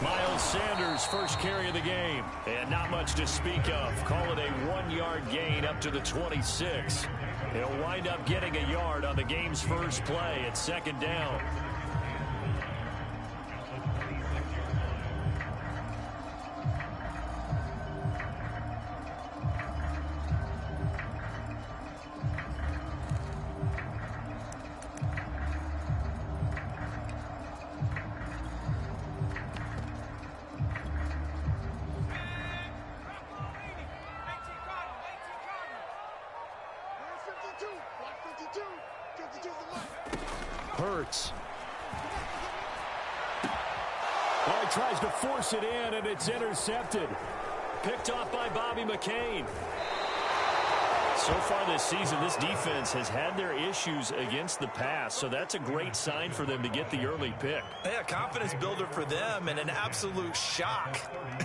Miles Sanders' first carry of the game. And not much to speak of. Call it a 1-yard gain up to the 26. He'll wind up getting a yard on the game's first play at second down. Hurts. Well, he tries to force it in, and it's intercepted. Picked off by Bobby McCain. So far this season, this defense has had their issues against the pass, so that's a great sign for them to get the early pick. Yeah, confidence builder for them and an absolute shock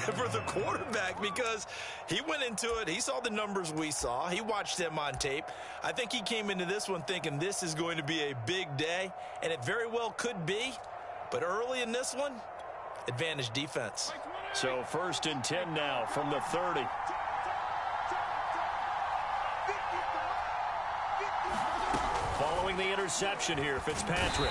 for the quarterback because he went into it. He saw the numbers we saw. He watched them on tape. I think he came into this one thinking this is going to be a big day, and it very well could be. But early in this one, advantage defense. So 1st and 10 now from the 30. Following the interception here, Fitzpatrick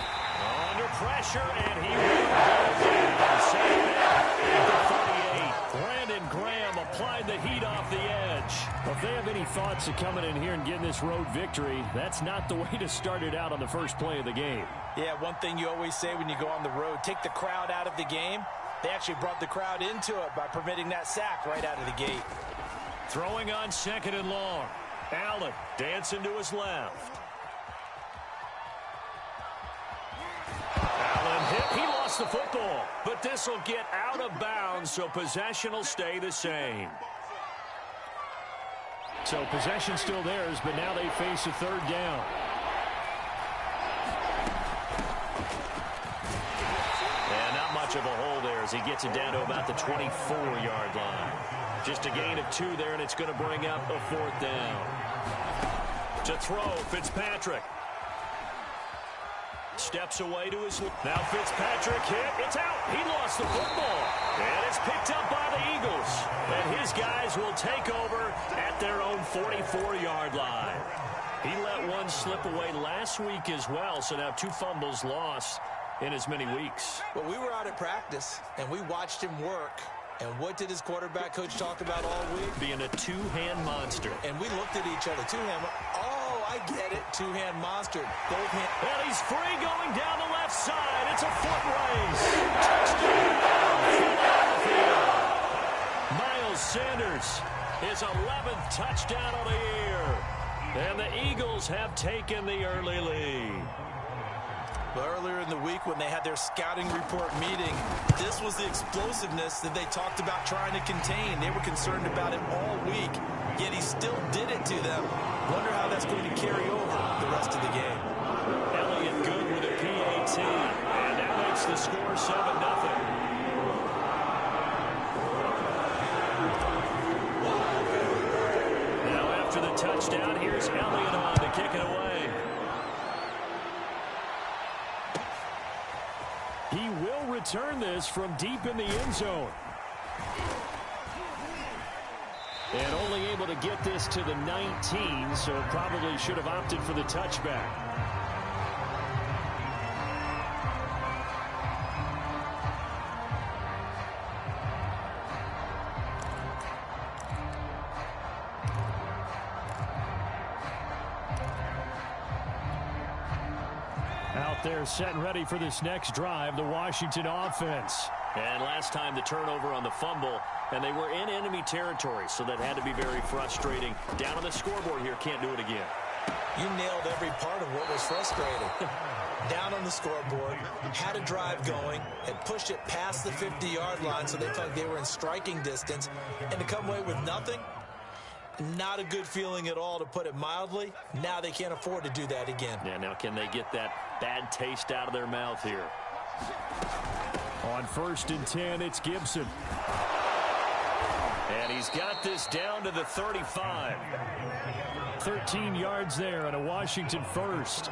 under pressure, and he will go down. Save that at the 38. Brandon Graham applied the heat off the edge. Well, if they have any thoughts of coming in here and getting this road victory, that's not the way to start it out on the first play of the game. Yeah, one thing you always say when you go on the road, take the crowd out of the game. They actually brought the crowd into it by permitting that sack right out of the gate. Throwing on 2nd and long. Allen dancing to his left. He lost the football, but this will get out of bounds, so possession will stay the same. So possession still theirs, but now they face a 3rd down. And not much of a hole there as he gets it down to about the 24-yard line. Just a gain of 2 there, and it's going to bring up a 4th down. To throw, Fitzpatrick. Steps away to his left. Now Fitzpatrick hit. It's out. He lost the football. And it's picked up by the Eagles. And his guys will take over at their own 44-yard line. He let one slip away last week as well. So now 2 fumbles lost in as many weeks. Well, we were out at practice, and we watched him work. And what did his quarterback coach talk about all week? Being a 2-hand monster. And we looked at each other. 2-hand. Oh, I get it. 2-hand monster. Both hands. And he's free going down the left side. It's a foot race. Touchdown, Philadelphia. Miles Sanders, his 11th touchdown of the year. And the Eagles have taken the early lead. Earlier in the week when they had their scouting report meeting, this was the explosiveness that they talked about trying to contain. They were concerned about it all week, yet he still did it to them. Wonder how that's going to carry over the rest of the game. Elliott good with a PAT, and that makes the score 7-0. Now after the touchdown, here's Elliott on to kick it away. He will return this from deep in the end zone. And only able to get this to the 19, so probably should have opted for the touchback. Out there set and ready for this next drive, the Washington offense. And last time the turnover on the fumble, and they were in enemy territory, so that had to be very frustrating. Down on the scoreboard here, can't do it again. You nailed every part of what was frustrating. Down on the scoreboard, had a drive going, had pushed it past the 50-yard line so they felt like they were in striking distance, and to come away with nothing, not a good feeling at all, to put it mildly. Now they can't afford to do that again. Yeah, now can they get that bad taste out of their mouth here? On 1st and 10, it's Gibson. And he's got this down to the 35. 13 yards there and a Washington first.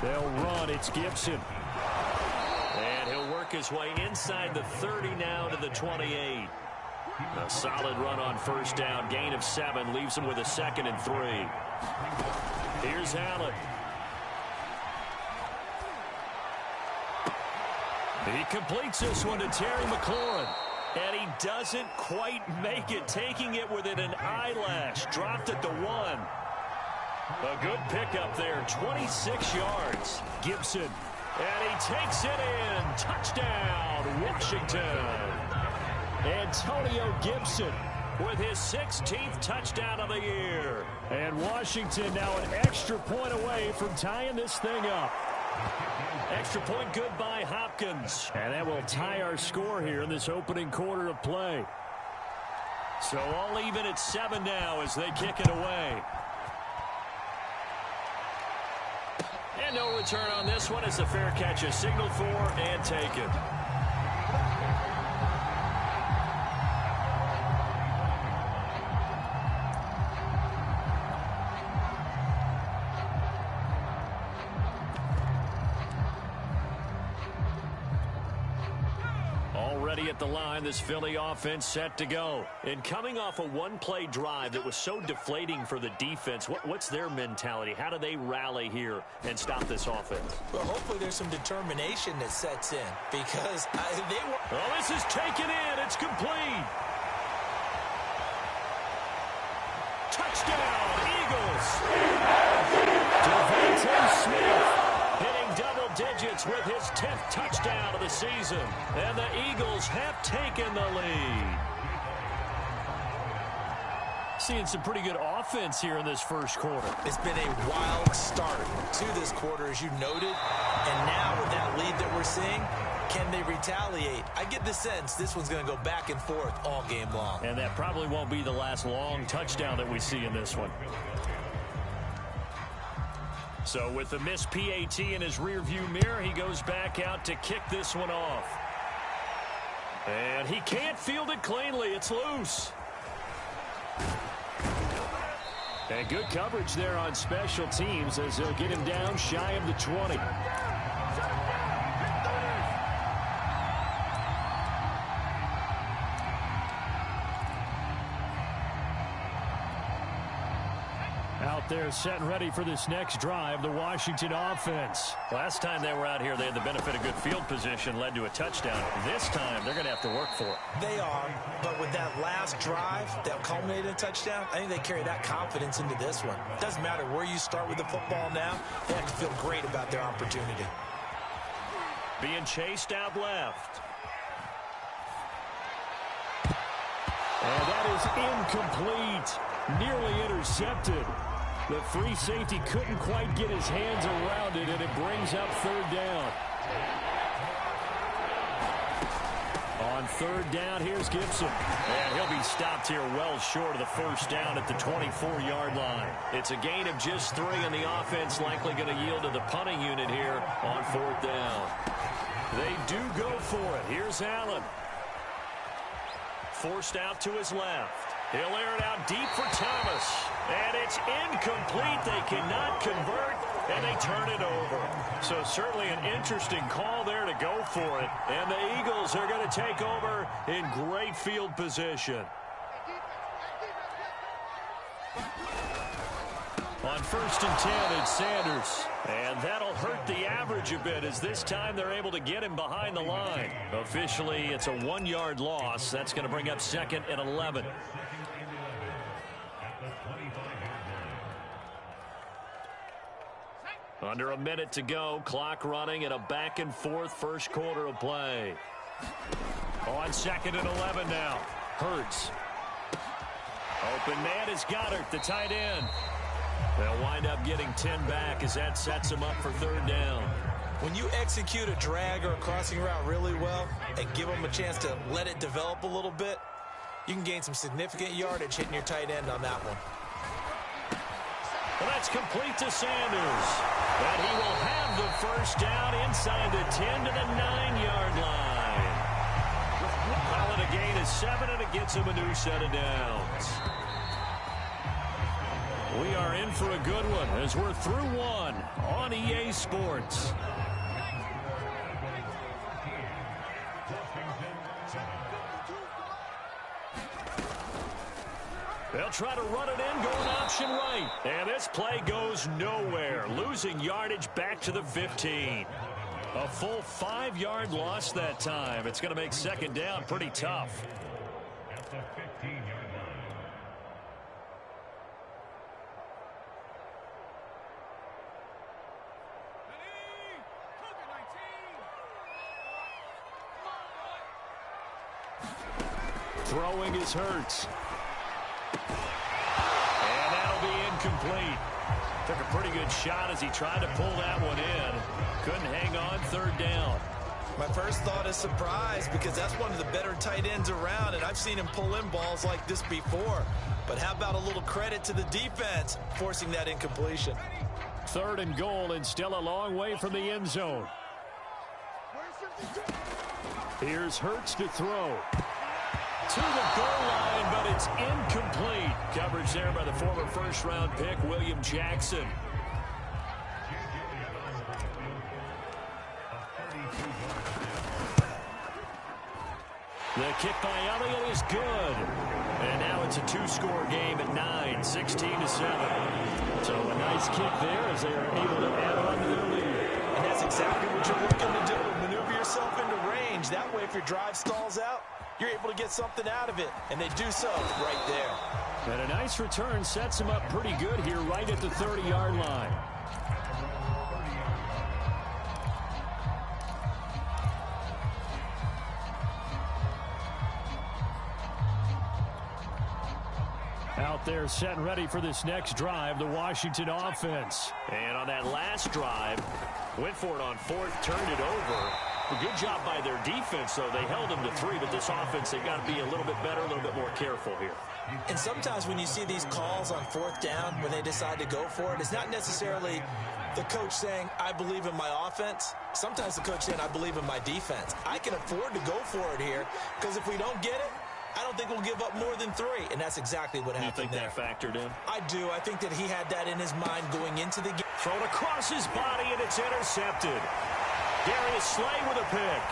They'll run. It's Gibson. And he'll work his way inside the 30 now to the 28. A solid run on first down. Gain of 7 leaves him with a 2nd and 3. Here's Allen. He completes this one to Terry McLaurin. And he doesn't quite make it, taking it within an eyelash. Dropped at the 1. A good pickup there, 26 yards. Gibson, and he takes it in. Touchdown, Washington. Antonio Gibson with his 16th touchdown of the year. And Washington now an extra point away from tying this thing up. Extra point good by Hopkins. And that will tie our score here in this opening quarter of play. So all even at 7 now as they kick it away. And no return on this one as the fair catch is signaled for and taken. Already at the line, this Philly offense set to go. And coming off a one-play drive that was so deflating for the defense, what's their mentality? How do they rally here and stop this offense? Well, hopefully there's some determination that sets in because they were... Oh, this is taken in. It's complete. Touchdown, Eagles. Devontae Smith hitting double digits with his 10th touchdown of the season. And the Eagles have taken the lead. Seeing some pretty good offense here in this first quarter. It's been a wild start to this quarter, as you noted. And now with that lead that we're seeing, can they retaliate? I get the sense this one's going to go back and forth all game long. And that probably won't be the last long touchdown that we see in this one. So with the missed PAT in his rearview mirror, he goes back out to kick this one off. And he can't field it cleanly. It's loose. And good coverage there on special teams as they'll get him down shy of the 20. Out there set and ready for this next drive, the Washington offense. Last time they were out here, they had the benefit of good field position, led to a touchdown. This time, they're going to have to work for it. They are, but with that last drive that culminated in a touchdown, I think they carry that confidence into this one. It doesn't matter where you start with the football now, they have to feel great about their opportunity. Being chased out left. And that is incomplete. Nearly intercepted. The free safety couldn't quite get his hands around it, and it brings up third down. On third down, here's Gibson. And he'll be stopped here well short of the first down at the 24-yard line. It's a gain of just 3, and the offense likely going to yield to the punting unit here on fourth down. They do go for it. Here's Allen. Forced out to his left. He'll air it out deep for Thomas. And it's incomplete. They cannot convert, and they turn it over. So certainly an interesting call there to go for it. And the Eagles are going to take over in great field position. On first and 10, it's Sanders. And that'll hurt the average a bit as this time they're able to get him behind the line. Officially, it's a 1-yard loss. That's going to bring up 2nd and 11. Under a minute to go, clock running in a back-and-forth first quarter of play. On 2nd and 11 now. Hurts. Open man is Goddard, the tight end. They'll wind up getting 10 back as that sets them up for third down. When you execute a drag or a crossing route really well and give them a chance to let it develop a little bit, you can gain some significant yardage hitting your tight end on that one. Well, that's complete to Sanders. And he will have the first down inside the 10 to the 9-yard line. Calling a gain of 7, and it gets him a new set of downs. We are in for a good one as we're through one on EA Sports. They'll try to run it in, going option right. And this play goes nowhere, losing yardage back to the 15. A full 5-yard loss that time. It's going to make second down pretty tough. At the 15-yard line. Throwing is Hurts. And that'll be incomplete. Took a pretty good shot as he tried to pull that one in. Couldn't hang on, third down. My first thought is surprise because that's one of the better tight ends around, and I've seen him pull in balls like this before. But how about a little credit to the defense forcing that incompletion? Third and goal and still a long way from the end zone. Here's Hurts to throw. To the goal line, but it's incomplete. Coverage there by the former first-round pick, William Jackson. The kick by Elliott is good. And now it's a 2-score game at 9, 16-7. So a nice kick there as they are able to add on to their lead. And that's exactly what you're looking to do. Maneuver yourself into range. That way, if your drive stalls out, you're able to get something out of it. And they do so right there. And a nice return sets him up pretty good here right at the 30-yard line. Out there set and ready for this next drive, the Washington offense. And on that last drive, went for it on fourth, turned it over. A good job by their defense, though. They held them to 3, but this offense, they've got to be a little bit better, a little bit more careful here. And sometimes when you see these calls on fourth down, when they decide to go for it, it's not necessarily the coach saying, I believe in my offense. Sometimes the coach saying, I believe in my defense. I can afford to go for it here, because if we don't get it, I don't think we'll give up more than 3, and that's exactly what happened there. You think that factored in? I do. I think that he had that in his mind going into the game. Thrown across his body, and it's intercepted. Darius Slay with a pick.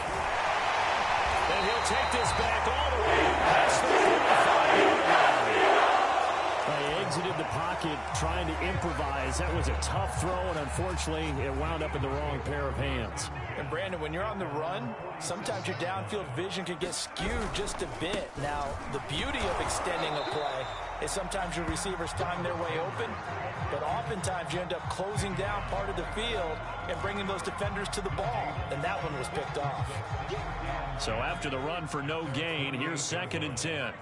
And he'll take this back all the way past the 45-yard line. They exited the pocket trying to improvise. That was a tough throw, and unfortunately, it wound up in the wrong pair of hands. And Brandon, when you're on the run, sometimes your downfield vision can get skewed just a bit. Now, the beauty of extending a play is sometimes your receivers time their way open, but oftentimes you end up closing down part of the field and bringing those defenders to the ball, and that one was picked off. So after the run for no gain, here's 2nd and 10.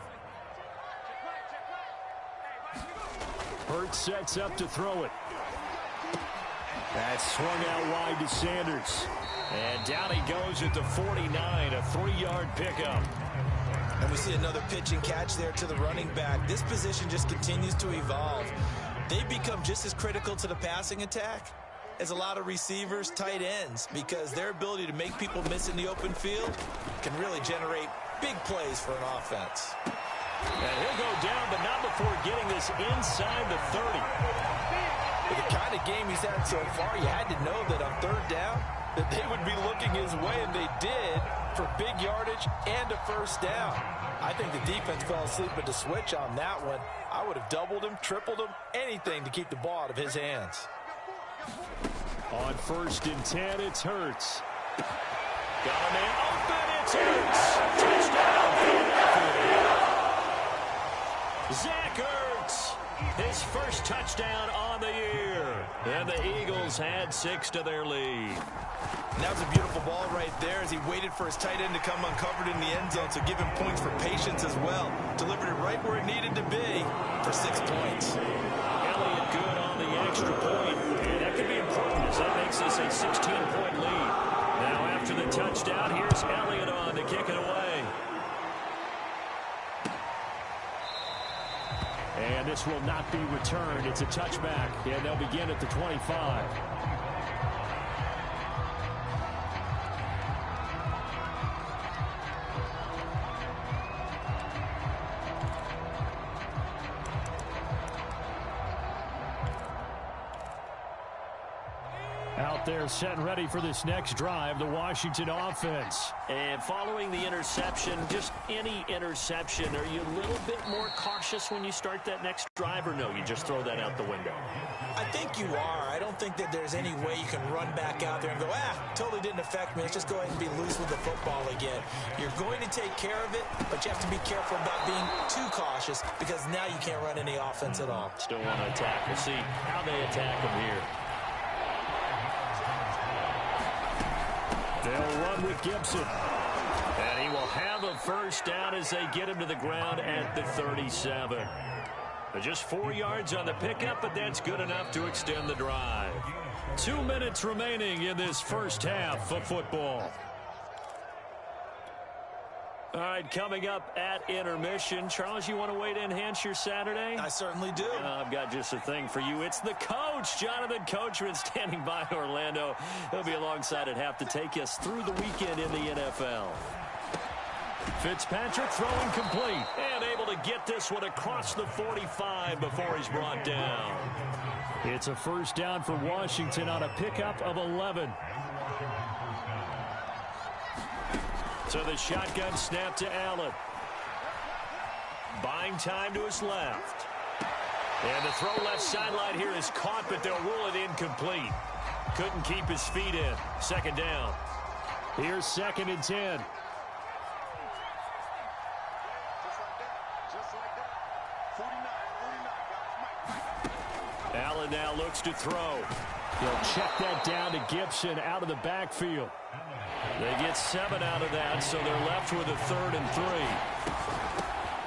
Hurts sets up to throw it. That's swung out wide to Sanders. And down he goes at the 49, a 3-yard pickup. And we see another pitch and catch there to the running back. This position just continues to evolve. They become just as critical to the passing attack as a lot of receivers, tight ends, because their ability to make people miss in the open field can really generate big plays for an offense. And he'll go down, but not before getting this inside the 30. With the kind of game he's had so far, you had to know that on third down, that they would be looking his way, and they did, for big yardage and a first down. I think the defense fell asleep at the switch on that one. I would have doubled him, tripled him, anything to keep the ball out of his hands. On 1st and 10, it's Hurts. Got a man open, it's Hurts. Touchdown, Philadelphia. Zach Ertz, his first touchdown on the year. And the Eagles had 6 to their lead. And that was a beautiful ball right there as he waited for his tight end to come uncovered in the end zone, so give him points for patience as well. Delivered it right where it needed to be for 6 points. Elliott good on the extra point. And that could be important as that makes this a 16-point lead. Now after the touchdown, here's Elliott on to kick it away. And this will not be returned. It's a touchback. And they'll begin at the 25. Out there set and ready for this next drive, the Washington offense. And following the interception, just any interception, are you a little bit more cautious when you start that next drive, or no, you just throw that out the window? I think you are. I don't think that there's any way you can run back out there and go, totally didn't affect me. Let's just go ahead and be loose with the football again. You're going to take care of it, but you have to be careful about being too cautious because now you can't run any offense at all. Still want to attack. We'll see how they attack them here. They'll run with Gibson. And he will have a first down as they get him to the ground at the 37. Just 4 yards on the pickup, but that's good enough to extend the drive. 2 minutes remaining in this first half of football. All right, coming up at intermission. Charles, you want to wait to enhance your Saturday? I certainly do. I've got just a thing for you. It's the coach, Jonathan Coachman, standing by Orlando. He'll be alongside at half to take us through the weekend in the NFL. Fitzpatrick throwing complete and able to get this one across the 45 before he's brought down. It's a first down for Washington on a pickup of 11. So the shotgun snap to Allen. Buying time to his left. And the throw left sideline here is caught, but they'll rule it incomplete. Couldn't keep his feet in. Second down. Here's 2nd and 10. Allen now looks to throw. He'll check that down to Gibson out of the backfield. They get 7 out of that, so they're left with a 3rd and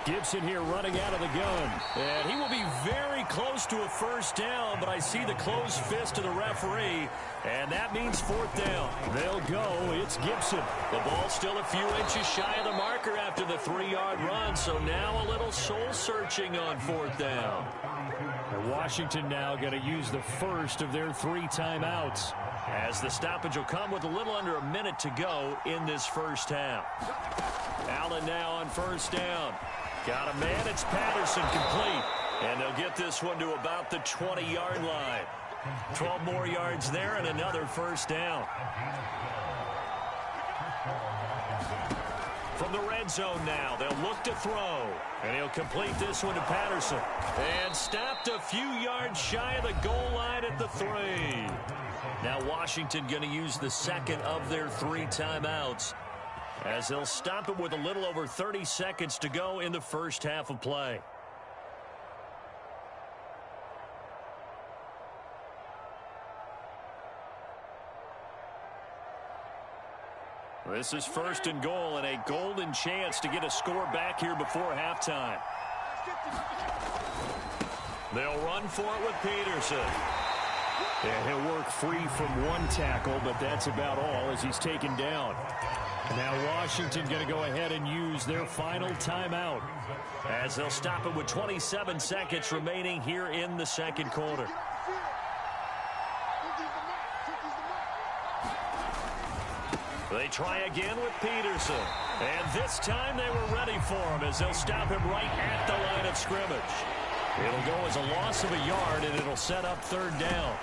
3. Gibson here running out of the gun. And he will be very close to a first down, but I see the closed fist of the referee, and that means 4th down. They'll go. It's Gibson. The ball still a few inches shy of the marker after the 3-yard run, so now a little soul-searching on 4th down. And Washington now going to use the first of their 3 timeouts, as the stoppage will come with a little under a minute to go in this first half. Allen now on first down. Got a man. It's Patterson complete. And they'll get this one to about the 20-yard line. 12 more yards there and another first down. From the red zone now, they'll look to throw. And he'll complete this one to Patterson. And stopped a few yards shy of the goal line at the 3. Now Washington going to use the second of their 3 timeouts, as they'll stop it with a little over 30 seconds to go in the first half of play. This is 1st and goal, and a golden chance to get a score back here before halftime. They'll run for it with Peterson. And he'll work free from 1 tackle, but that's about all as he's taken down. Now Washington going to go ahead and use their final timeout, as they'll stop it with 27 seconds remaining here in the second quarter. They try again with Peterson. And this time they were ready for him, as they'll stop him right at the line of scrimmage. It'll go as a loss of a yard, and it'll set up 3rd down.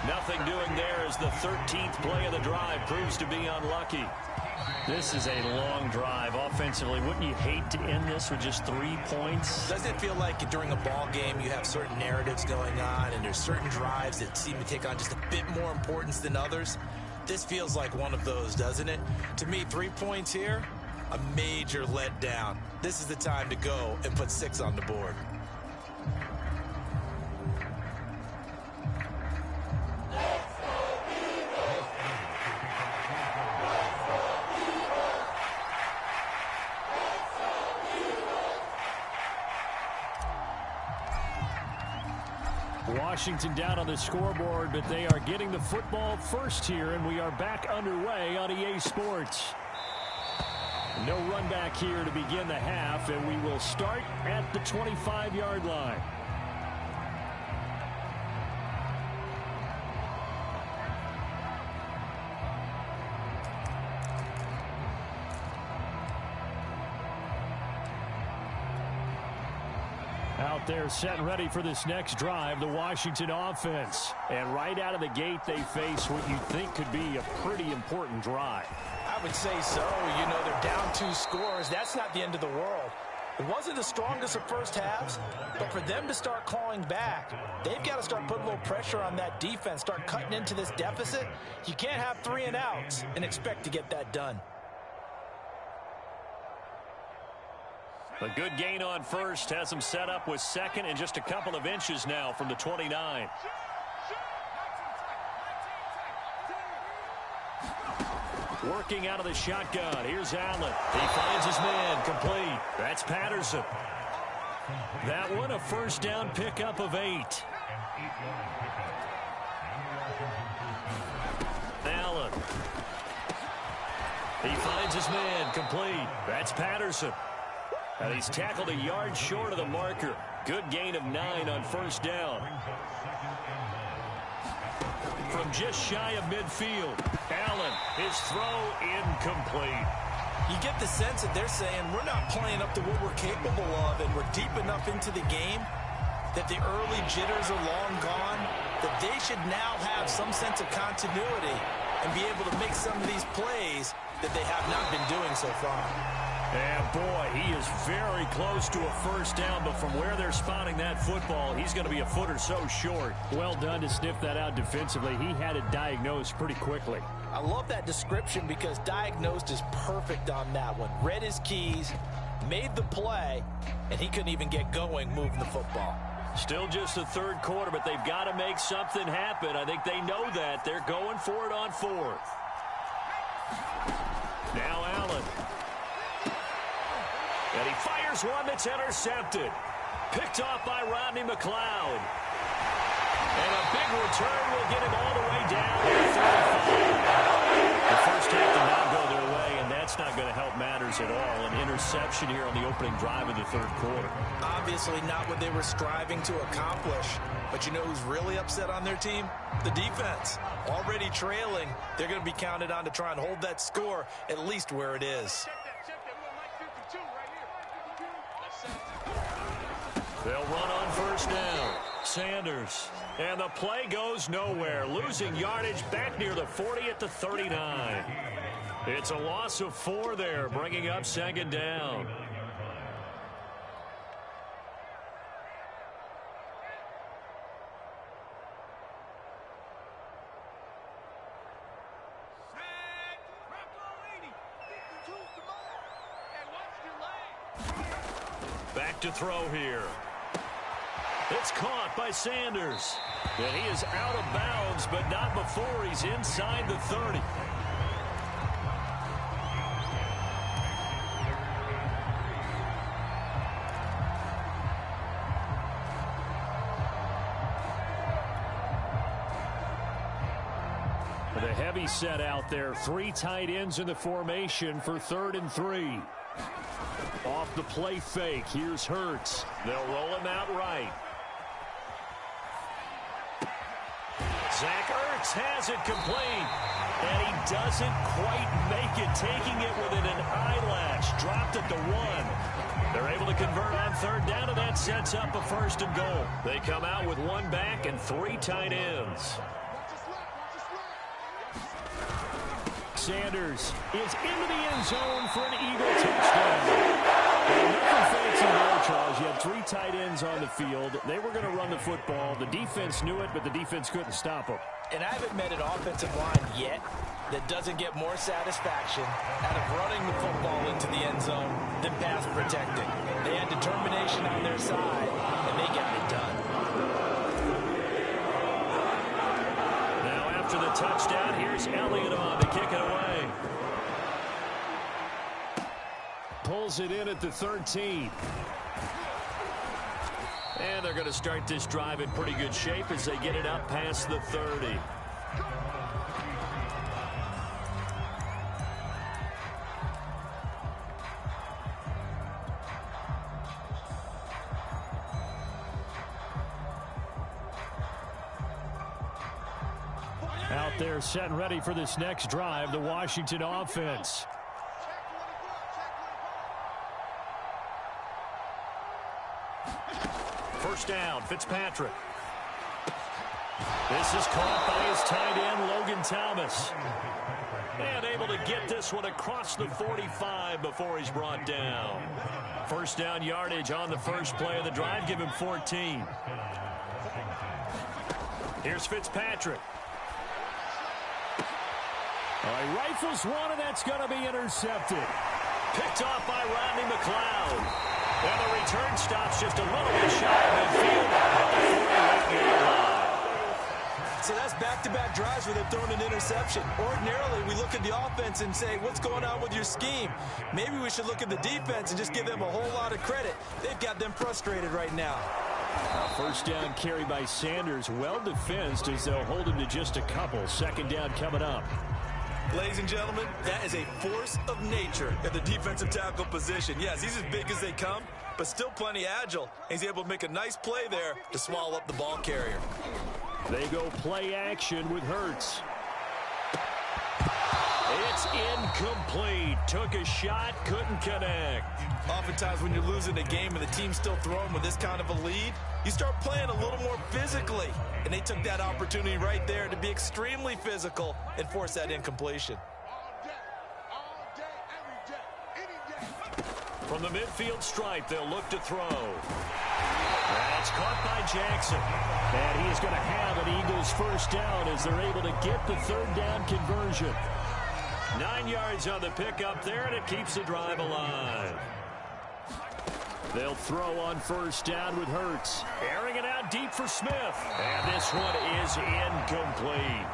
Nothing doing there as the 13th play of the drive proves to be unlucky. This is a long drive offensively. Wouldn't you hate to end this with just 3 points? Doesn't it feel like during a ball game you have certain narratives going on, and there's certain drives that seem to take on just a bit more importance than others? This feels like one of those, doesn't it? To me, 3 points here, a major letdown. This is the time to go and put 6 on the board. Washington down on the scoreboard, but they are getting the football first here, and we are back underway on EA Sports. No run back here to begin the half, and we will start at the 25-yard line. Out Out there set and ready for this next drive, the Washington offense. And right out of the gate, they face what you think could be a pretty important drive. I would say so. You know, they're down 2 scores. That's not the end of the world. It wasn't the strongest of first halves, but for them to start clawing back, they've got to start putting a little pressure on that defense, start cutting into this deficit. You can't have 3 and outs and expect to get that done. A good gain on first has them set up with second and just a couple of inches now from the 29. Working out of the shotgun. Here's Allen. He finds his man. Complete. That's Patterson. That one a first down pickup of 8. Allen. He finds his man. Complete. That's Patterson. And he's tackled a yard short of the marker. Good gain of 9 on first down. From just shy of midfield, Allen, his throw incomplete. You get the sense that they're saying we're not playing up to what we're capable of, and we're deep enough into the game that the early jitters are long gone, that they should now have some sense of continuity and be able to make some of these plays that they have not been doing so far. And boy, he is very close to a first down, but from where they're spotting that football, he's going to be a foot or so short. Well done to sniff that out defensively. He had it diagnosed pretty quickly. I love that description because diagnosed is perfect on that one. Read his keys, made the play, and he couldn't even get going moving the football. Still just the third quarter, but they've got to make something happen. I think they know that. They're going for it on 4th. Now Allen. And he fires one that's intercepted. Picked off by Rodney McLeod. And a big return will get him all the way down to 35. The first half did not go their way, and that's not going to help matters at all. An interception here on the opening drive of the third quarter. Obviously not what they were striving to accomplish. But you know who's really upset on their team? The defense. Already trailing, they're going to be counted on to try and hold that score at least where it is. They'll run on first down. Sanders. And the play goes nowhere. Losing yardage back near the 40 at the 39. It's a loss of 4 there, bringing up second down. Back to throw here. It's caught by Sanders. And he is out of bounds, but not before he's inside the 30. The heavy set out there. 3 tight ends in the formation for 3rd and 3. Off the play fake. Here's Hurts. They'll roll him out right. Zach Ertz has it complete. And he doesn't quite make it, taking it within an eyelash. Dropped at the 1. They're able to convert on 3rd down, and that sets up a 1st and goal. They come out with 1 back and 3 tight ends. Sanders is into the end zone for an Eagle touchdown. Nothing fancy there, Charles. You had 3 tight ends on the field. They were going to run the football. The defense knew it, but the defense couldn't stop them. And I haven't met an offensive line yet that doesn't get more satisfaction out of running the football into the end zone than pass protecting. They had determination on their side, and they got it done. Now after the touchdown, here's Elliott on to kick it away. Pulls it in at the 13. And they're going to start this drive in pretty good shape as they get it up past the 30. Out there set and ready for this next drive, the Washington offense. first down. Fitzpatrick. This is caught by his tight end, Logan Thomas. And able to get this one across the 45 before he's brought down. First down yardage on the first play of the drive. Give him 14. Here's Fitzpatrick. All right, rifles one, and that's going to be intercepted. Picked off by Rodney McLeod. And the return stops just a little bit shy of midfield at the 48-yard line. So that's back-to-back drives where they've thrown an interception. Ordinarily, we look at the offense and say, what's going on with your scheme? Maybe we should look at the defense and just give them a whole lot of credit. They've got them frustrated right now. First down carry by Sanders. Well defensed as they'll hold him to just a couple. Second down coming up. Ladies and gentlemen, that is a force of nature at the defensive tackle position. Yes, he's as big as they come, but still plenty agile. He's able to make a nice play there to swallow up the ball carrier. They go play action with Hurts. It's incomplete. Took a shot, couldn't connect. Oftentimes when you're losing a game and the team's still throwing with this kind of a lead, you start playing a little more physically. And they took that opportunity right there to be extremely physical and force that incompletion. From the midfield stripe, they'll look to throw. That's caught by Jackson. And he is going to have an Eagles first down as they're able to get the third down conversion. 9 yards on the pickup there, and it keeps the drive alive. They'll throw on first down with Hurts. Airing it out deep for Smith. And this one is incomplete.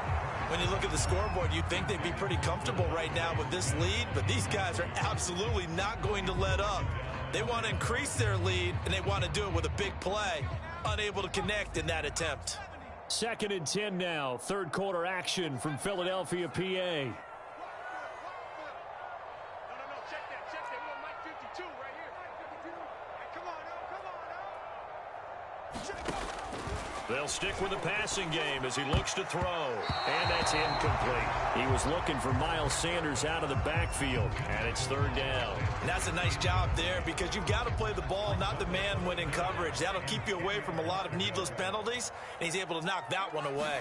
When you look at the scoreboard, you'd think they'd be pretty comfortable right now with this lead, but these guys are absolutely not going to let up. They want to increase their lead, and they want to do it with a big play. Unable to connect in that attempt. 2nd and 10 now. Third quarter action from Philadelphia, PA. They'll stick with the passing game as he looks to throw. And that's incomplete. He was looking for Miles Sanders out of the backfield. And it's third down. And that's a nice job there because you've got to play the ball, not the man when in coverage. That'll keep you away from a lot of needless penalties. And he's able to knock that one away.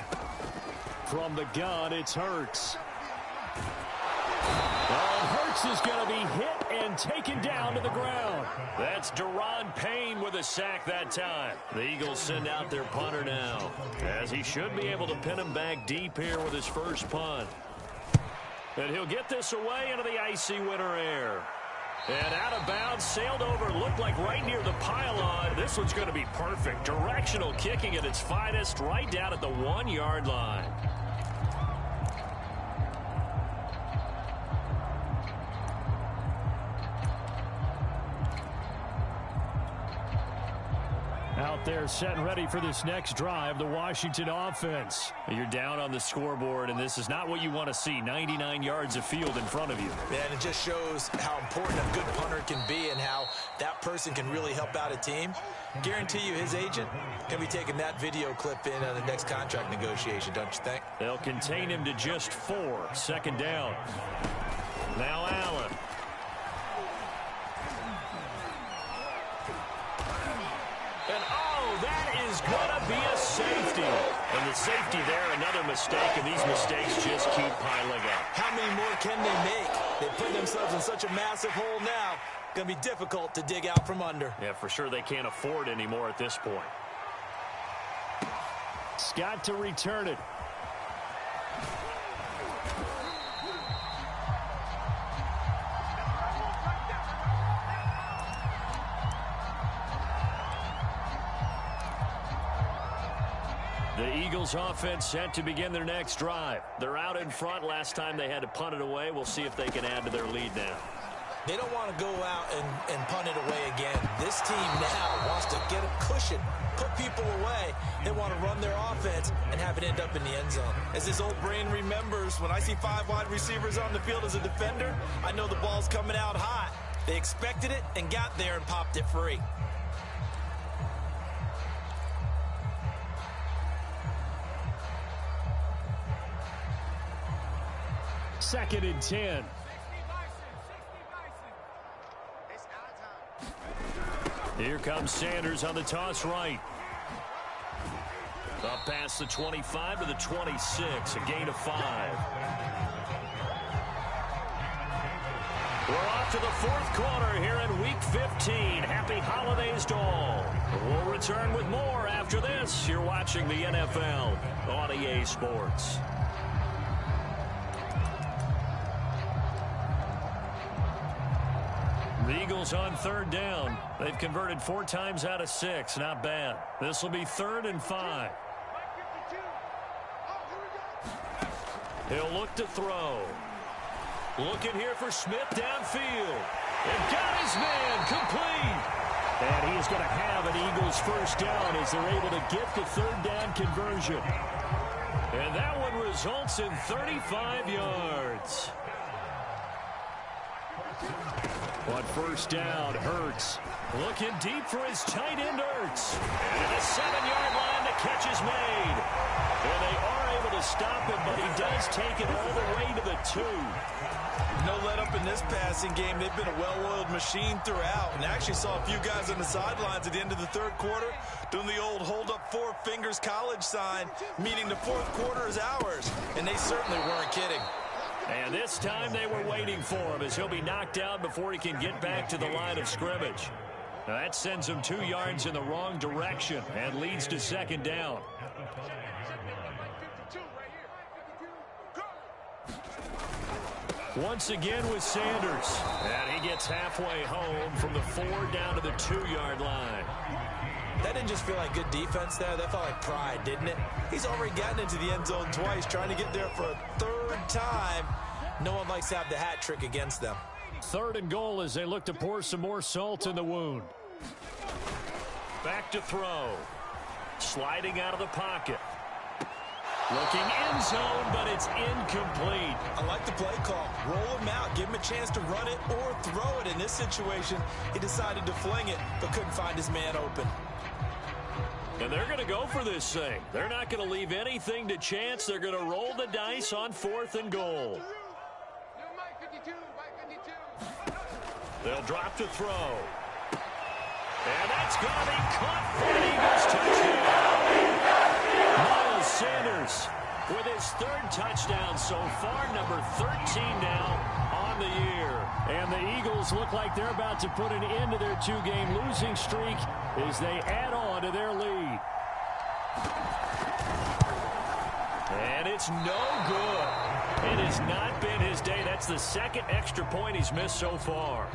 From the gun, it's Hurts. Hurts is going to be hit and taken down to the ground. That's Daron Payne with a sack that time. The Eagles send out their punter now, as he should be able to pin him back deep here with his first punt. And he'll get this away into the icy winter air. And out of bounds, sailed over, looked like right near the pylon. This one's going to be perfect. Directional kicking at its finest, right down at the 1-yard line. Out there set and ready for this next drive, the Washington offense. You're down on the scoreboard, and this is not what you want to see. 99 yards of field in front of you. And it just shows how important a good punter can be and how that person can really help out a team. Guarantee you his agent can be taking that video clip in on the next contract negotiation, don't you think? They'll contain him to just 4. Second down. Now Allen. And, oh, that is going to be a safety. And the safety there, another mistake, and these mistakes just keep piling up. How many more can they make? They put themselves in such a massive hole now. Going to be difficult to dig out from under. Yeah, for sure they can't afford anymore at this point. Scott to return it. The Eagles offense set to begin their next drive. They're out in front. Last time they had to punt it away. We'll see if they can add to their lead now. They don't want to go out and punt it away again. This team now wants to get a cushion, put people away. They want to run their offense and have it end up in the end zone. As this old brain remembers, when I see 5 wide receivers on the field as a defender, I know the ball's coming out hot. They expected it and got there and popped it free. Second and 10. Here comes Sanders on the toss right. Up past the 25 to the 26, a gain of 5. We're off to the fourth quarter here in Week 15. Happy holidays to all. We'll return with more after this. You're watching the NFL on EA Sports. The Eagles on third down. They've converted 4 times out of 6. Not bad. This will be 3rd and 5. He'll look to throw. Looking here for Smith downfield. And got his man complete. And he's going to have an Eagles first down as they're able to get the third down conversion. And that one results in 35 yards. On first down, Hurts looking deep for his tight end, Hurts. And at the 7-yard line, the catch is made. And they are able to stop him, but he does take it all the way to the 2. No let up in this passing game. They've been a well-oiled machine throughout. And I actually saw a few guys on the sidelines at the end of the third quarter doing the old hold up 4 fingers college sign, meaning the fourth quarter is ours. And they certainly weren't kidding. And this time they were waiting for him as he'll be knocked out before he can get back to the line of scrimmage. Now that sends him 2 yards in the wrong direction and leads to second down. Once again with Sanders. And he gets halfway home from the 4 down to the 2-yard line. That didn't just feel like good defense there. That felt like pride, didn't it? He's already gotten into the end zone twice, trying to get there for a 3rd time. No one likes to have the hat trick against them. 3rd and goal as they look to pour some more salt in the wound. Back to throw. Sliding out of the pocket. Looking end zone, but it's incomplete. I like the play call. Roll him out. Give him a chance to run it or throw it. In this situation, he decided to fling it, but couldn't find his man open. And they're going to go for this thing. They're not going to leave anything to chance. They're going to roll the dice on 4th and goal. They'll drop to throw. And that's going to be caught for an Eagles touchdown. Miles Sanders with his 3rd touchdown so far, number 13 now on the year. And the Eagles look like they're about to put an end to their 2-game losing streak as they add on to their lead. And it's no good. It has not been his day. That's the 2nd extra point he's missed so far.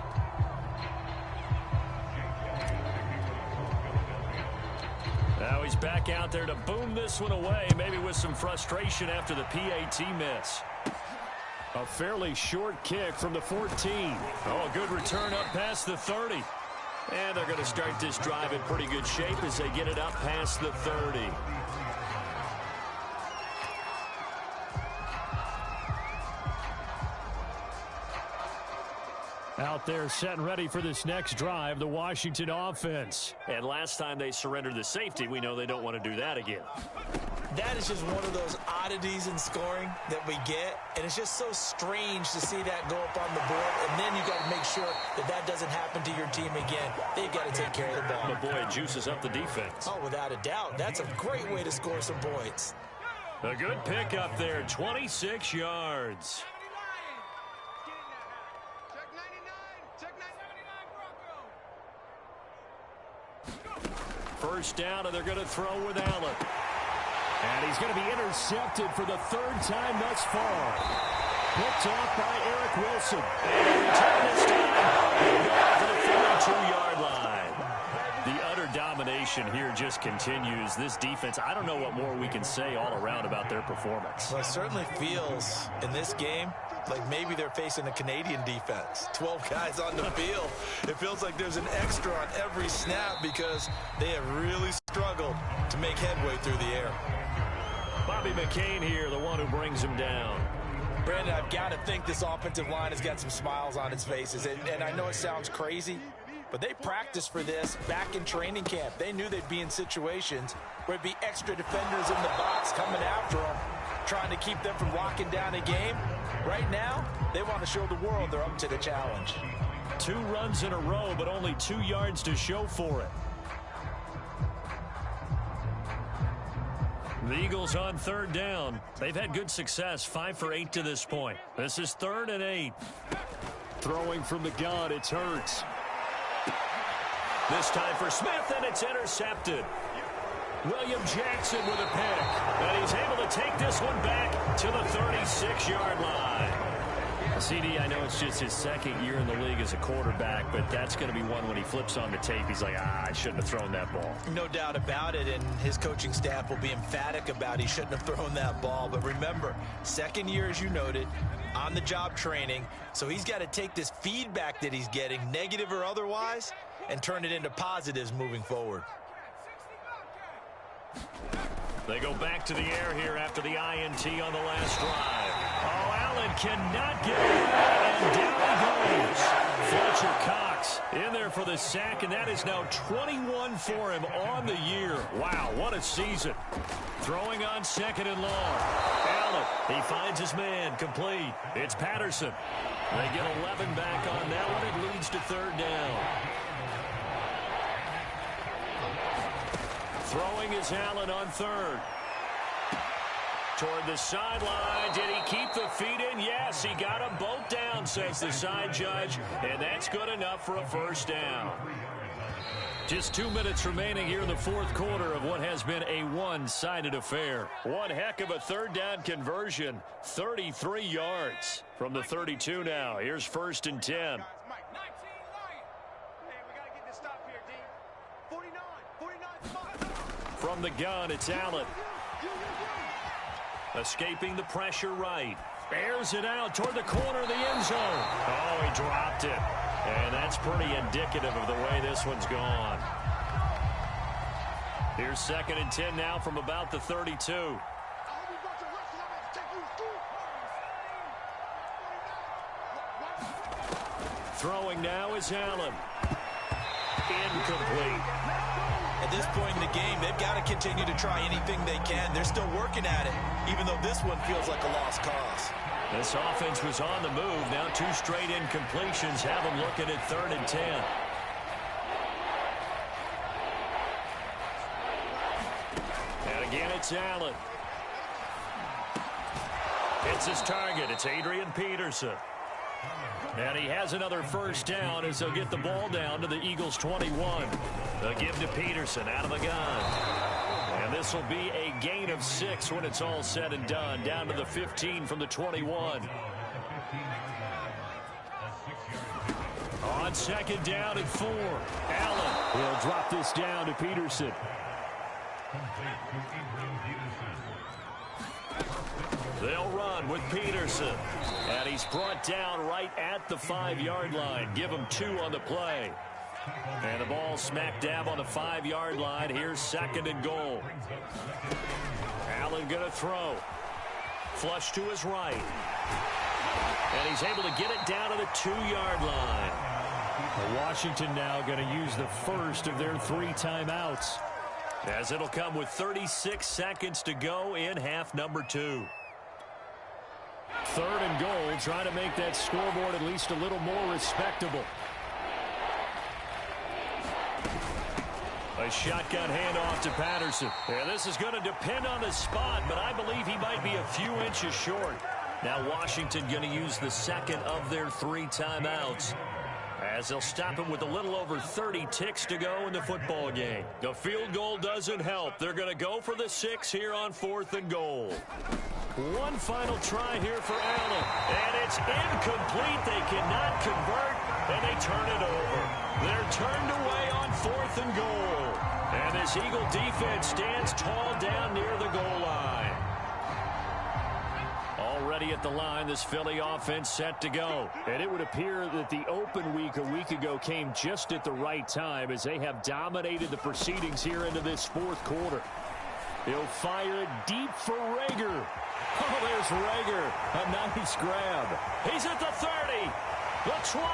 Now he's back out there to boom this one away, maybe with some frustration after the PAT miss. A fairly short kick from the 14. Oh, a good return up past the 30. And they're going to start this drive in pretty good shape as they get it up past the 30. Out there set and ready for this next drive, the Washington offense. And last time they surrendered the safety, we know they don't want to do that again. That is just one of those oddities in scoring that we get, and it's just so strange to see that go up on the board, and then you got to make sure that that doesn't happen to your team again. They've got to take care of the ball. But boy, it juices up the defense. Oh, without a doubt. That's a great way to score some points. A good pick up there, 26 yards. First down, and they're going to throw with Allen. And he's going to be intercepted for the 3rd time thus far. Picked off by Eric Wilson. And a return this time to the 42-yard line. The utter domination here just continues. This defense, I don't know what more we can say all around about their performance. Well, it certainly feels in this game like maybe they're facing a Canadian defense. 12 guys on the field. It feels like there's an extra on every snap because they have really struggled to make headway through the air. Bobby McCain here, the one who brings him down. Brandon, I've got to think this offensive line has got some smiles on its faces. And I know it sounds crazy, but they practiced for this back in training camp. They knew they'd be in situations where it'd be extra defenders in the box coming after them, trying to keep them from locking down a game. Right now, they want to show the world they're up to the challenge. 2 runs in a row, but only 2 yards to show for it. The Eagles on 3rd down. They've had good success, 5 for 8 to this point. This is 3rd and 8. Throwing from the gun, it's Hurts. This time for Smith, and it's intercepted. William Jackson with a pick. And he's able to take this one back to the 36-yard line. CD, I know it's just his 2nd year in the league as a quarterback, but that's going to be one when he flips on the tape. He's like, I shouldn't have thrown that ball. No doubt about it, and his coaching staff will be emphatic about he shouldn't have thrown that ball. But remember, 2nd year, as you noted, on-the-job training, so he's got to take this feedback that he's getting, negative or otherwise, and turn it into positives moving forward. They go back to the air here after the INT on the last drive. Oh, Allen cannot get away, and down he goes. Fletcher Cox in there for the sack, and that is now 21 for him on the year. Wow, what a season. Throwing on 2nd and long. Allen, he finds his man, complete. It's Patterson. They get 11 back on that one. It leads to 3rd down. Throwing is Allen on 3rd. Toward the sideline. Did he keep the feet in? Yes, he got them both down, says the side judge. And that's good enough for a 1st down. Just 2 minutes remaining here in the 4th quarter of what has been a one-sided affair. One heck of a 3rd down conversion. 33 yards from the 32 now. Here's 1st and 10. From the gun, it's Allen. Escaping the pressure right. Airs it out toward the corner of the end zone. Oh, he dropped it. And that's pretty indicative of the way this one's gone. Here's 2nd and 10 now from about the 32. Throwing now is Allen. Incomplete. At this point in the game, they've got to continue to try anything they can. They're still working at it, even though this one feels like a lost cause. This offense was on the move. Now 2 straight incompletions have them looking at 3rd and 10. And again, it's Allen. It's his target. It's Adrian Peterson. And he has another 1st down as they'll get the ball down to the Eagles' 21. They'll give to Peterson out of the gun. And this will be a gain of 6 when it's all said and done. Down to the 15 from the 21. On 2nd down and 4. Allen will drop this down to Peterson. They'll run with Peterson. And he's brought down right at the 5-yard line. Give him 2 on the play. And the ball smack dab on the 5-yard line. Here's 2nd and goal. Allen going to throw. Flush to his right. And he's able to get it down to the 2-yard line. Washington now going to use the first of their 3 timeouts, as it'll come with 36 seconds to go in half number 2. 3rd and goal, trying to make that scoreboard at least a little more respectable. A shotgun handoff to Patterson. Yeah, this is going to depend on the spot, but I believe he might be a few inches short. Now Washington going to use the 2nd of their 3 timeouts, as they'll stop him with a little over 30 ticks to go in the football game. The field goal doesn't help. They're going to go for the 6 here on 4th and goal. One final try here for Allen, and it's incomplete. They cannot convert, and they turn it over. They're turned away on 4th and goal, and this Eagle defense stands tall down near the goal line. Already at the line, this Philly offense set to go. And it would appear that the open week a week ago came just at the right time, as they have dominated the proceedings here into this 4th quarter. He'll fire it deep for Rager. Oh, there's Rager. A nice grab. He's at the 30, the 20.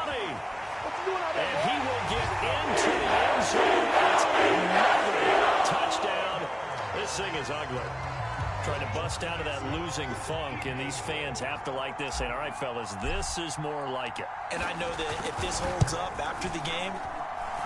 And he will get into the end zone. It's another touchdown. This thing is ugly. Trying to bust out of that losing funk, and these fans have to like this, saying, all right, fellas, this is more like it. And I know that if this holds up after the game,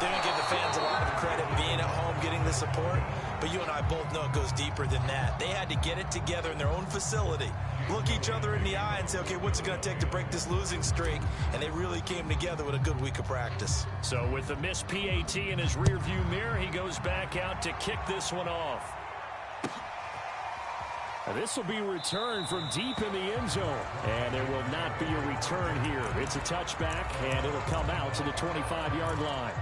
they're going to give the fans a lot of credit being at home, getting the support. But you and I both know it goes deeper than that. They had to get it together in their own facility, look each other in the eye and say, okay, what's it going to take to break this losing streak? And they really came together with a good week of practice. So with the missed PAT in his rearview mirror, he goes back out to kick this one off. This will be returned from deep in the end zone. And there will not be a return here. It's a touchback, and it'll come out to the 25-yard line.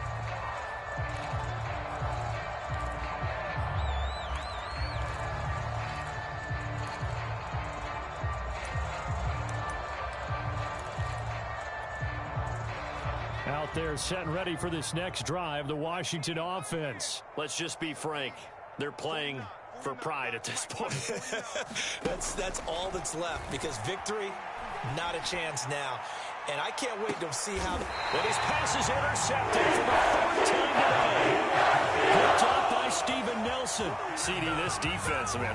Out there set and ready for this next drive, the Washington offense. Let's just be frank. They're playing for pride at this point. That's all that's left, because victory, not a chance now. And I can't wait to see how... And his pass is intercepted for the third time today. Picked off by Steven Nelson. CD, this defense, man,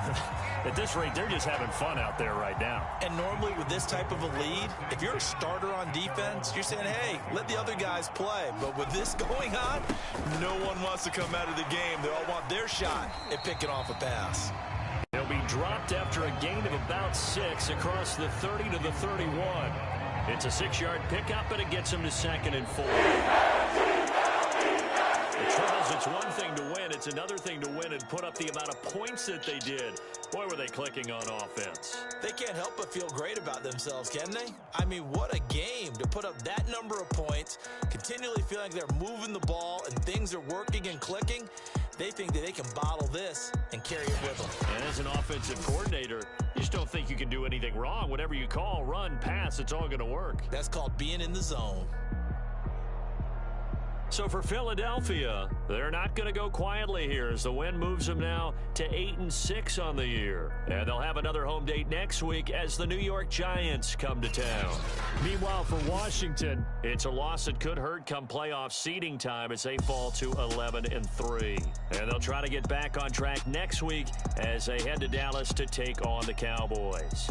at this rate, they're just having fun out there right now. And normally with this type of a lead, if you're a starter on defense, you're saying, hey, let the other guys play. But with this going on, no one wants to come out of the game. They all want their shot at picking off a pass. They'll be dropped after a gain of about 6 across the 30 to the 31. It's a 6-yard pickup, but it gets him to 2nd and 4. The trouble is, it's one thing to win. It's another thing to win and put up the amount of points that they did. Boy, were they clicking on offense. They can't help but feel great about themselves, can they? I mean, what a game to put up that number of points, continually feeling like they're moving the ball and things are working and clicking. They think that they can bottle this and carry it with them. And as an offensive coordinator, you just don't think you can do anything wrong. Whatever you call, run, pass, it's all going to work. That's called being in the zone. So for Philadelphia, they're not going to go quietly here as the win moves them now to 8-6 on the year. And they'll have another home date next week as the New York Giants come to town. Meanwhile, for Washington, it's a loss that could hurt come playoff seeding time as they fall to 11-3. And they'll try to get back on track next week as they head to Dallas to take on the Cowboys.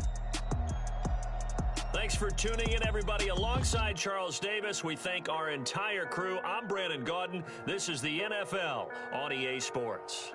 Thanks for tuning in, everybody. Alongside Charles Davis, we thank our entire crew. I'm Brandon Gaudin. This is the NFL on EA Sports.